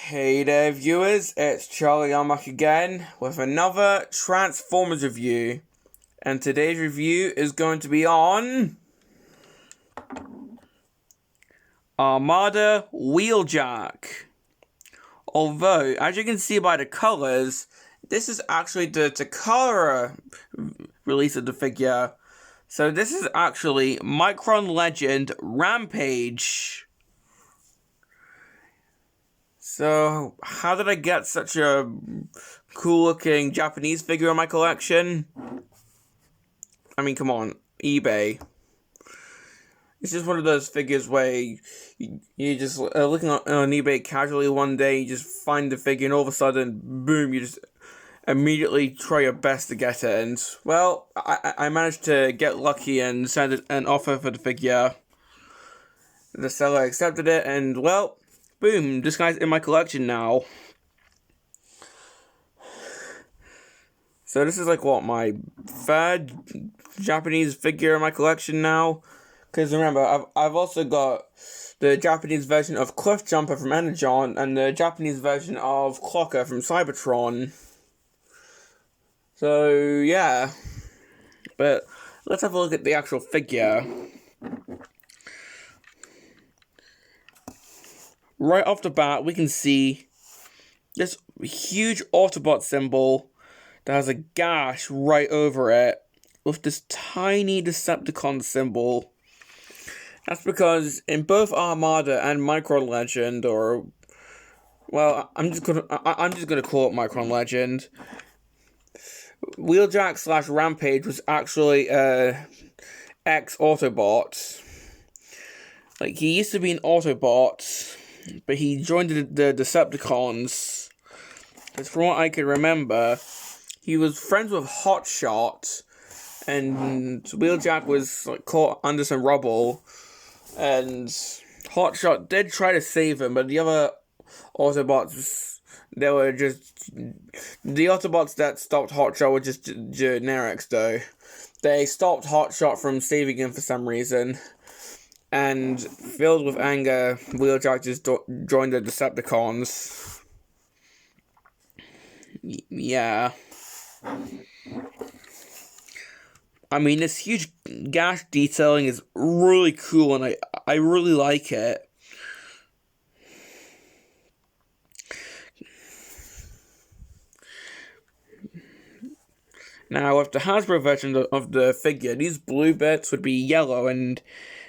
Hey there viewers, it's Charlie Armack again with another Transformers review, and today's review is going to be on Armada Wheeljack. Although, as you can see by the colours, this is actually the Takara release of the figure. So this is actually Micron Legend Rampage. So, how did I get such a cool-looking Japanese figure in my collection? I mean, come on, eBay. It's just one of those figures where you just looking on eBay casually one day, you just find the figure, and all of a sudden, boom, you just immediately try your best to get it. And, well, I managed to get lucky and send an offer for the figure. The seller accepted it, and, well, boom, this guy's in my collection now. So this is like, what, my third Japanese figure in my collection now? Because remember, I've also got the Japanese version of Cliff Jumper from Energon and the Japanese version of Clocker from Cybertron. So, yeah. But let's have a look at the actual figure. Right off the bat, we can see this huge Autobot symbol that has a gash right over it with this tiny Decepticon symbol. That's because in both Armada and Micron Legend, or, well, I'm just gonna call it Micron Legend, Wheeljack / Rampage was actually ex-Autobot. Like, he used to be an Autobot, but he joined the Decepticons. Because from what I can remember, he was friends with Hotshot, and Wheeljack was like caught under some rubble, and Hotshot did try to save him, but the other Autobots, they were just, the Autobots that stopped Hotshot were just generics though. They stopped Hotshot from saving him for some reason. And filled with anger, Wheeljack just joined the Decepticons. Yeah. I mean, this huge gash detailing is really cool, and I really like it. Now, with the Hasbro version of the figure, these blue bits would be yellow, and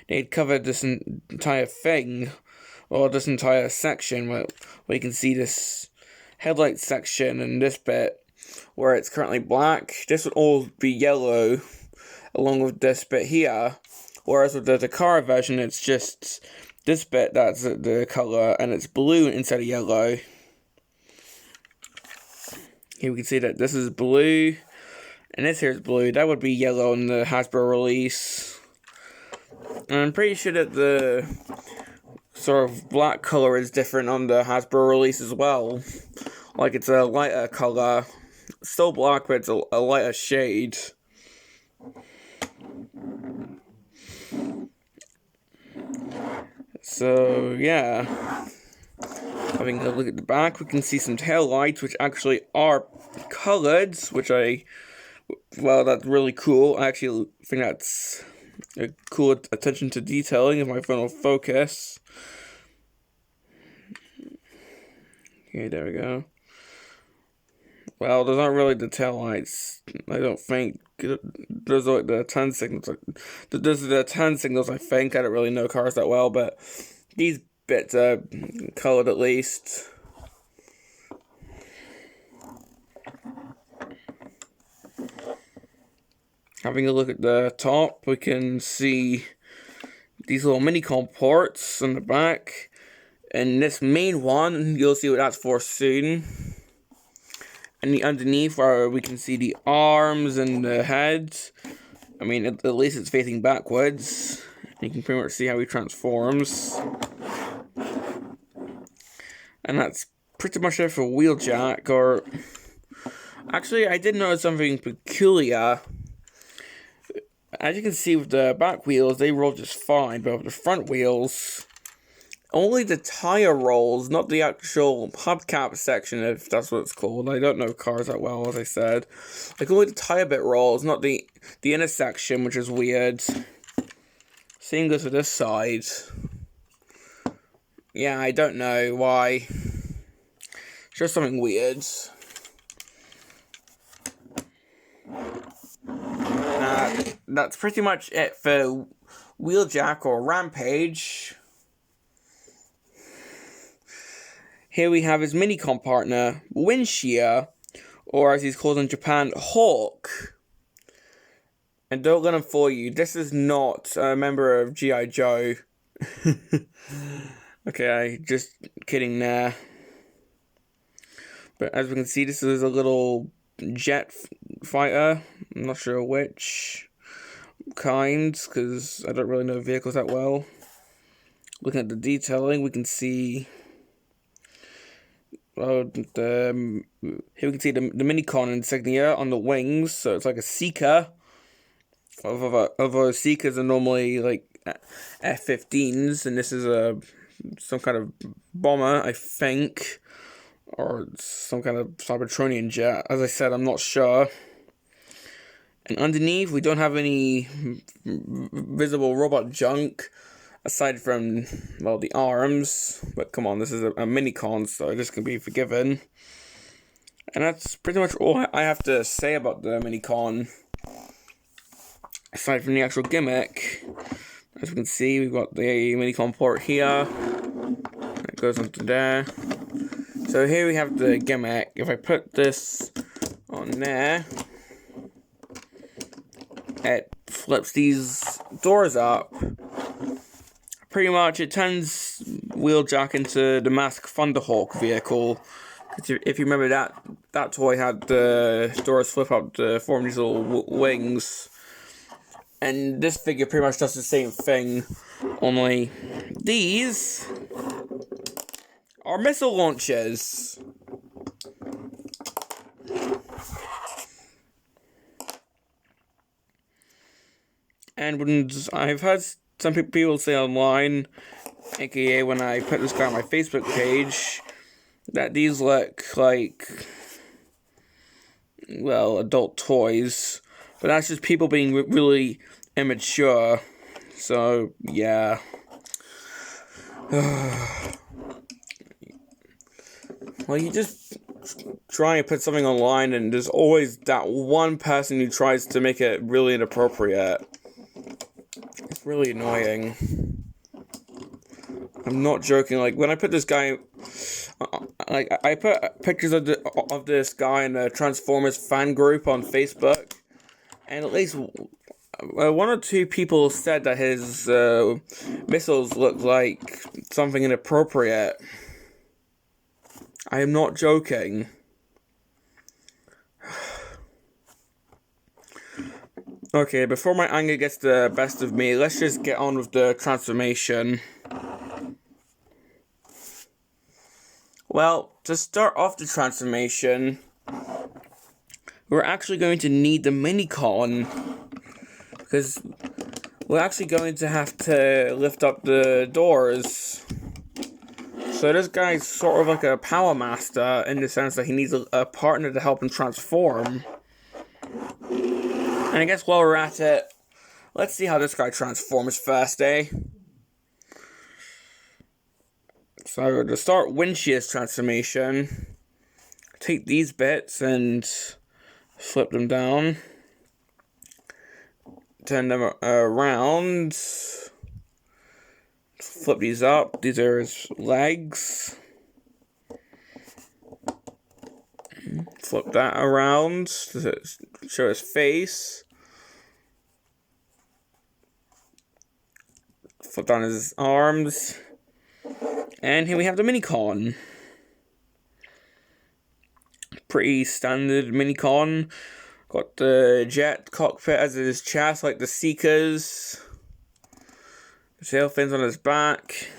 they'd cover this entire thing, or this entire section, where you can see this headlight section and this bit where it's currently black. This would all be yellow, along with this bit here. Whereas with the Takara version, it's just this bit that's the color, and it's blue instead of yellow. Here we can see that this is blue, and this here is blue. That would be yellow in the Hasbro release. And I'm pretty sure that the sort of black color is different on the Hasbro release as well. Like, it's a lighter color. Still black, but it's a lighter shade. So, yeah. Having a look at the back, we can see some tail lights, which actually are colored, which well, that's really cool. I actually think that's a cool attention to detailing if my phone will focus. Okay, there we go. Well, those aren't really the tail lights. I don't think. Those are like the turn signals. Those are the turn signals, I think. I don't really know cars that well, but these bits are colored at least. Having a look at the top, we can see these little mini-com ports on the back. And this main one, you'll see what that's for soon. And the underneath, where we can see the arms and the heads. I mean, at least it's facing backwards. You can pretty much see how he transforms. And that's pretty much it for Wheeljack. Or actually, I did notice something peculiar. As you can see with the back wheels, they roll just fine, but with the front wheels, only the tire rolls, not the actual hubcap section, if that's what it's called. I don't know cars that well, as I said. Like, only the tire bit rolls, not the inner section, which is weird. Same goes with this side. Yeah, I don't know why. It's just something weird. That's pretty much it for Wheeljack or Rampage. Here we have his Micron partner, Windshear, or as he's called in Japan, Hawk. And don't let him fool you, this is not a member of G.I. Joe. Okay, just kidding there. But as we can see, this is a little jet fighter. I'm not sure which kind, because I don't really know vehicles that well. Looking at the detailing, we can see... Well, here we can see the Micron insignia on the wings, so it's like a Seeker. Although Seekers are normally like F-15s, and this is some kind of bomber, I think, or some kind of Cybertronian jet. As I said, I'm not sure. And underneath, we don't have any visible robot junk, aside from, well, the arms. But come on, this is a Micron, so this can be forgiven. And that's pretty much all I have to say about the Micron. Aside from the actual gimmick, as we can see, we've got the Micron port here. It goes onto there. So here we have the gimmick. If I put this on there, it flips these doors up. Pretty much, it turns Wheeljack into the Mask Thunderhawk vehicle. If you remember, that toy had the doors flip up to form these little wings. And this figure pretty much does the same thing, only these are missile launchers. And when I've heard some people say online, aka when I put this guy on my Facebook page, that these look like, well, adult toys. But that's just people being really immature. So, yeah. Well, you just try and put something online, and there's always that one person who tries to make it really inappropriate. It's really annoying. I'm not joking. Like, when I put this guy... Like, I put pictures of this guy in a Transformers fan group on Facebook. And at least one or two people said that his missiles look like something inappropriate. I am not joking. Okay, before my anger gets the best of me, let's just get on with the transformation. Well, to start off the transformation, we're actually going to need the Micron, because we're actually going to have to lift up the doors. So this guy's sort of like a power master in the sense that he needs a partner to help him transform. And I guess while we're at it, let's see how this guy transforms first, eh? So to start Windshear's transformation, take these bits and flip them down, turn them around, flip these up. These are his legs. Flip that around to show his face. Flip down his arms. And here we have the Micron. Pretty standard Micron. Got the jet cockpit as his chest, like the Seekers. The tail fins on his back.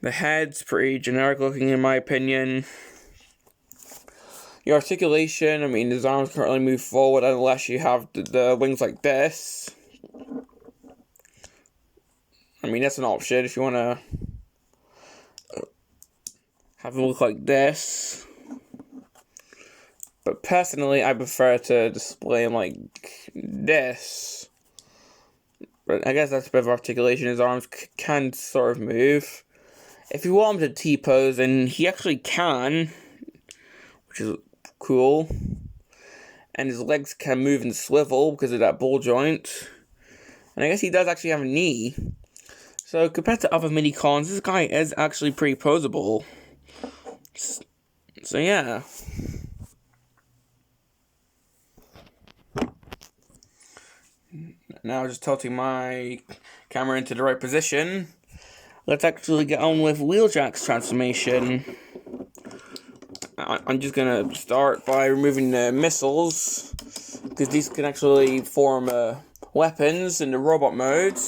The head's pretty generic looking in my opinion. The articulation, I mean, his arms can't really move forward unless you have the wings like this. I mean, that's an option if you want to have it look like this. But personally, I prefer to display him like this. But I guess that's a bit of articulation. His arms can sort of move. If you want him to T-pose, then he actually can, which is cool. And his legs can move and swivel because of that ball joint. And I guess he does actually have a knee. So compared to other mini-cons, this guy is actually pretty poseable. So yeah. Now just tilting my camera into the right position. Let's actually get on with Wheeljack's transformation. I'm just gonna start by removing the missiles, because these can actually form weapons in the robot mode.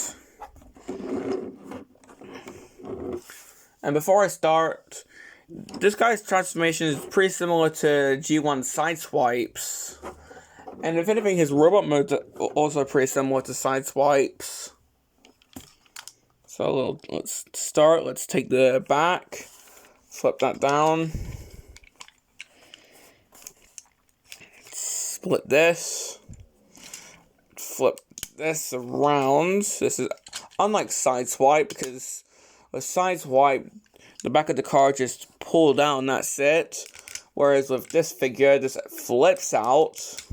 And before I start, this guy's transformation is pretty similar to G1 Sideswipes. And if anything, his robot mode is also pretty similar to Sideswipes. So let's start. Let's take the back, flip that down, split this, flip this around. This is unlike Sideswipe, because with Sideswipe, the back of the car just pull down, that's it. Whereas with this figure, this flips out.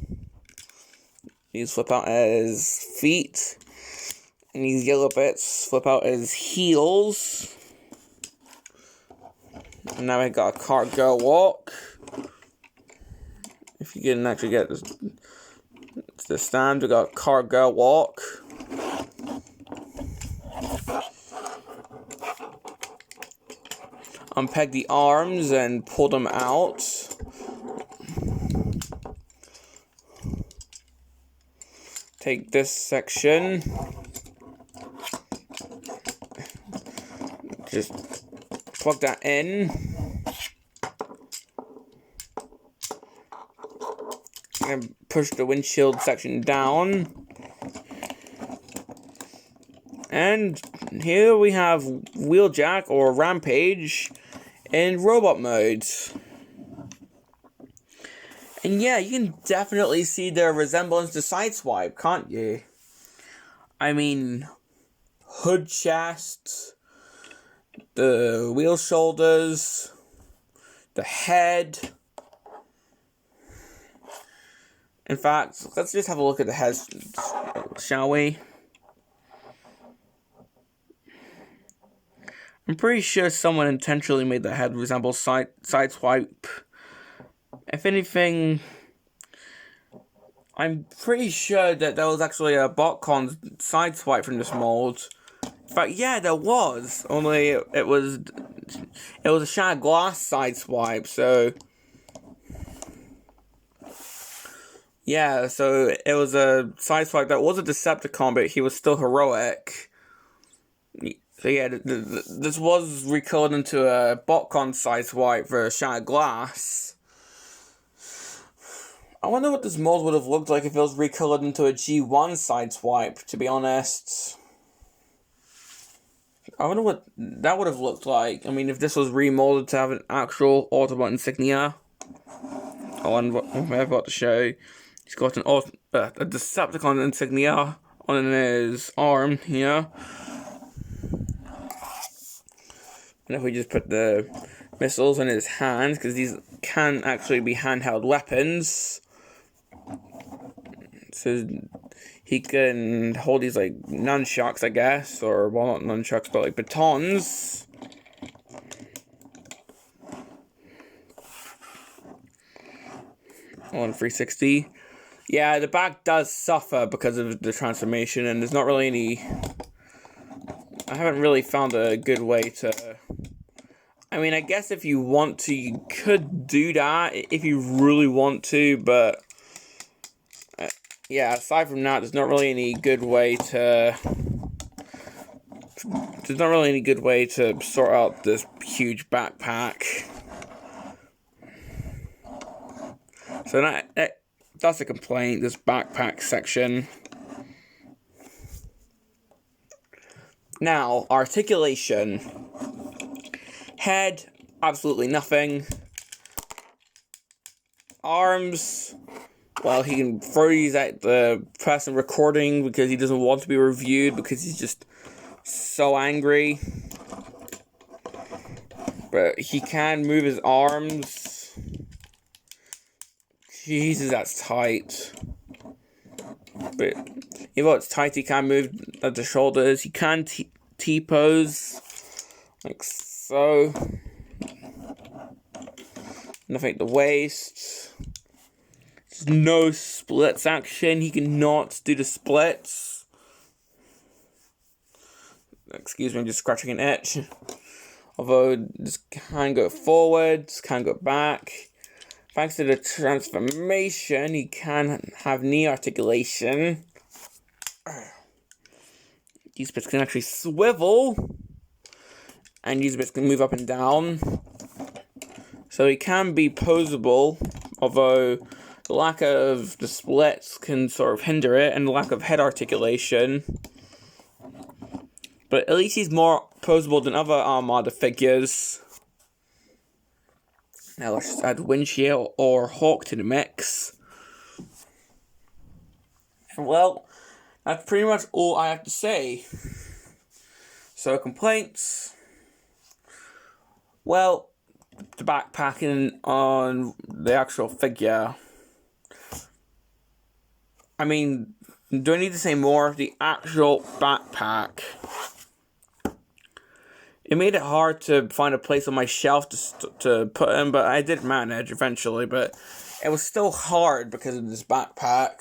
These flip out as feet. And these yellow bits flip out as heels. And now we got a cargo walk. If you can actually get this stand, we got a cargo walk. Unpeg the arms and pull them out. Take this section. Just plug that in. And push the windshield section down. And here we have Wheeljack or Rampage in robot mode. And yeah, you can definitely see the resemblance to Sideswipe, can't you? I mean, hood chest, the wheel shoulders, the head. In fact, let's just have a look at the head, shall we? I'm pretty sure someone intentionally made the head resemble Sideswipe. If anything, I'm pretty sure that there was actually a BotCon Sideswipe from this mold. In fact, yeah, there was. Only it was a shattered glass Sideswipe. So yeah, so it was a Sideswipe that was a Decepticon, but he was still heroic. So yeah, this was recolored into a BotCon Sideswipe for shattered glass. I wonder what this mold would have looked like if it was recolored into a G1 Sideswipe, to be honest. I wonder what that would have looked like. I mean, if this was remolded to have an actual Autobot insignia. Oh, and what I'm about to show, he's got a Decepticon insignia on his arm here. And if we just put the missiles in his hands, because these can actually be handheld weapons. So he can hold these like nunchucks, I guess, or well, not nunchucks, but like batons. On 360. Yeah, the back does suffer because of the transformation, and there's not really any. I haven't really found a good way to. I mean, I guess if you want to, you could do that if you really want to, but yeah, aside from that, there's not really any good way to sort out this huge backpack. So that's a complaint, this backpack section. Now, articulation. Head, absolutely nothing. Arms, well, he can throw these at the person recording because he doesn't want to be reviewed because he's just so angry. But he can move his arms. Jesus, that's tight. But even though it's tight, he can move at the shoulders. He can T-pose, like so. Nothing at the waist. There's no splits action. He cannot do the splits. Excuse me, I'm just scratching an itch. Although this can go forwards, can go back. Thanks to the transformation, he can have knee articulation. These bits can actually swivel. And these bits can move up and down. So he can be poseable, although the lack of the splits can sort of hinder it, and the lack of head articulation. But at least he's more poseable than other Armada figures. Now let's just add Windshield or Hawk to the mix. Well, that's pretty much all I have to say. So complaints. Well, the backpacking on the actual figure. I mean, do I need to say more? The actual backpack. It made it hard to find a place on my shelf to put him, but I did manage eventually. But it was still hard because of this backpack.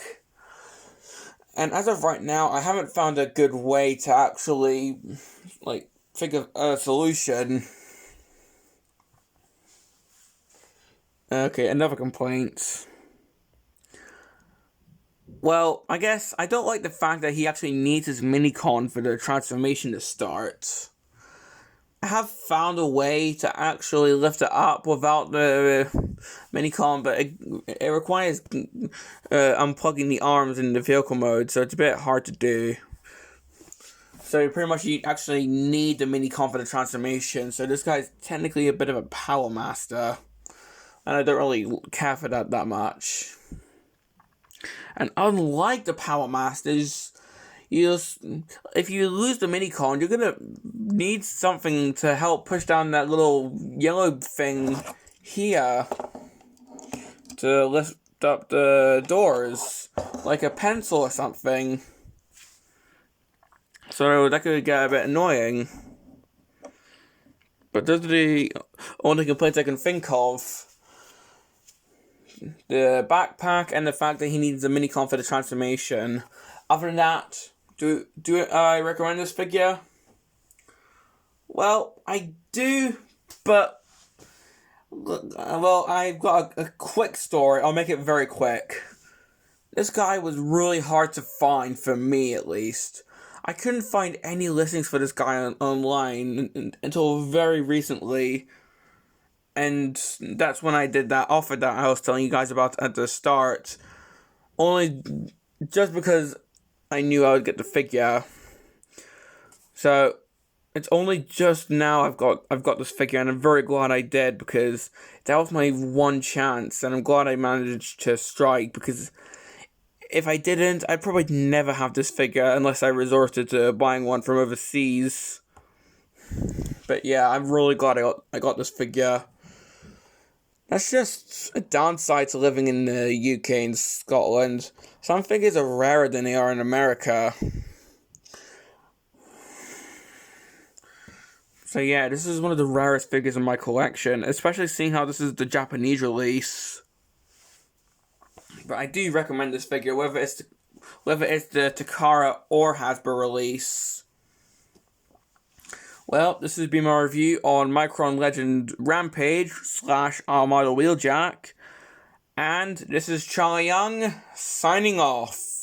And as of right now, I haven't found a good way to actually, like, figure a solution. Okay, another complaint. Well, I guess I don't like the fact that he actually needs his minicon for the transformation to start. I have found a way to actually lift it up without the minicon, but it requires unplugging the arms in the vehicle mode, so it's a bit hard to do. So pretty much you actually need the minicon for the transformation, so this guy's technically a bit of a power master. And I don't really care for that much. And unlike the Power Masters, if you lose the minicon, you're gonna need something to help push down that little yellow thing here to lift up the doors, like a pencil or something. So that could get a bit annoying. But those are the only complaints I can think of. The backpack and the fact that he needs a minicon for the transformation. Other than that, do I recommend this figure? Well, I do, but well, I've got a quick story. I'll make it very quick. This guy was really hard to find, for me at least. I couldn't find any listings for this guy online until very recently. And that's when I did that offer that I was telling you guys about at the start. Only just because I knew I would get the figure. So it's only just now I've got this figure, and I'm very glad I did, because that was my one chance, and I'm glad I managed to strike, because if I didn't, I'd probably never have this figure unless I resorted to buying one from overseas. But yeah, I'm really glad I got this figure. That's just a downside to living in the UK and Scotland. Some figures are rarer than they are in America. So yeah, this is one of the rarest figures in my collection, especially seeing how this is the Japanese release. But I do recommend this figure, whether it's the Takara or Hasbro release. Well, this has been my review on Micron Legend Rampage / Armada Wheeljack. And this is Charlie Young, signing off.